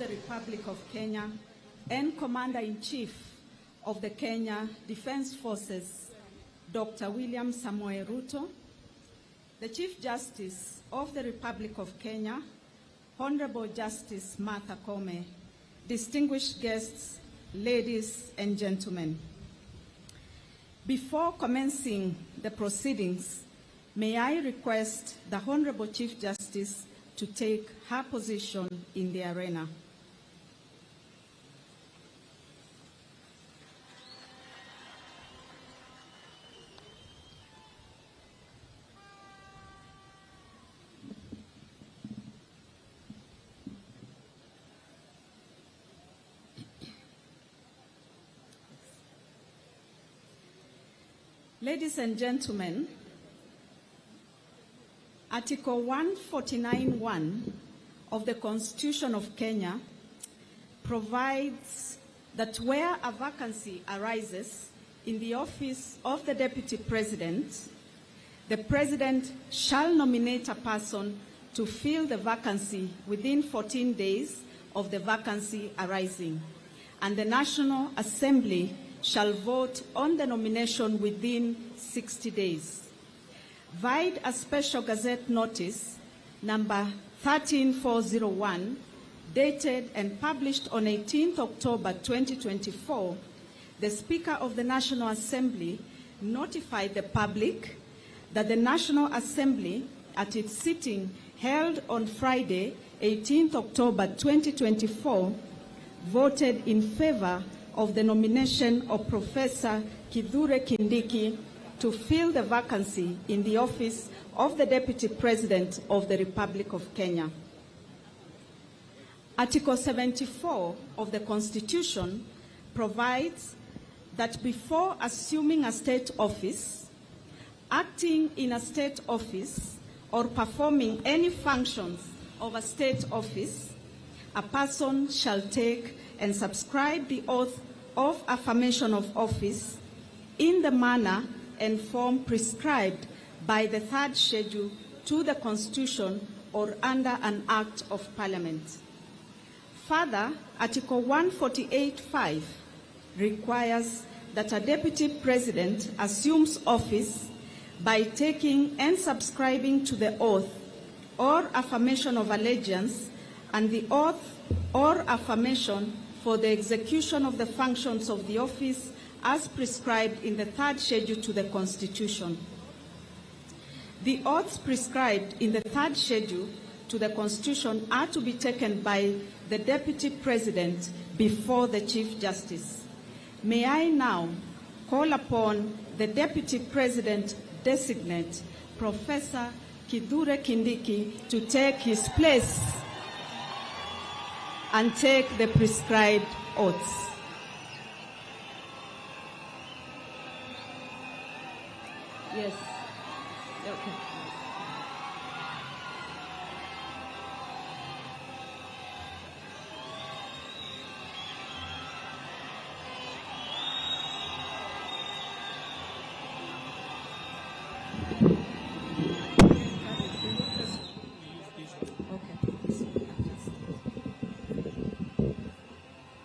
the Republic of Kenya and Commander-in-Chief of the Kenya Defence Forces, Dr. William Samoei Ruto, the Chief Justice of the Republic of Kenya, Honorable Justice Martha Koome, distinguished guests, ladies and gentlemen. Before commencing the proceedings, may I request the Honorable Chief Justice to take her position in the arena. Ladies and gentlemen, Article 149(1) of the Constitution of Kenya provides that where a vacancy arises in the office of the Deputy President, the President shall nominate a person to fill the vacancy within 14 days of the vacancy arising, and the National Assembly shall vote on the nomination within 60 days. Vide a special gazette notice number 13401, dated and published on 18th October 2024, the Speaker of the National Assembly notified the public that the National Assembly, at its sitting held on Friday, 18th October 2024, voted in favor of the nomination of Professor Kindiki to fill the vacancy in the office of the Deputy President of the Republic of Kenya. Article 74 of the Constitution provides that before assuming a state office, acting in a state office, or performing any functions of a state office, a person shall take and subscribe the oath of affirmation of office in the manner and form prescribed by the third schedule to the Constitution or under an Act of Parliament. Further, Article 148(5) requires that a Deputy President assumes office by taking and subscribing to the oath or affirmation of allegiance and the oath or affirmation for the execution of the functions of the office as prescribed in the third schedule to the Constitution. The oaths prescribed in the third schedule to the Constitution are to be taken by the Deputy President before the Chief Justice. May I now call upon the Deputy President designate, Professor Kindiki, to take his place and take the prescribed oaths. Yes. Okay.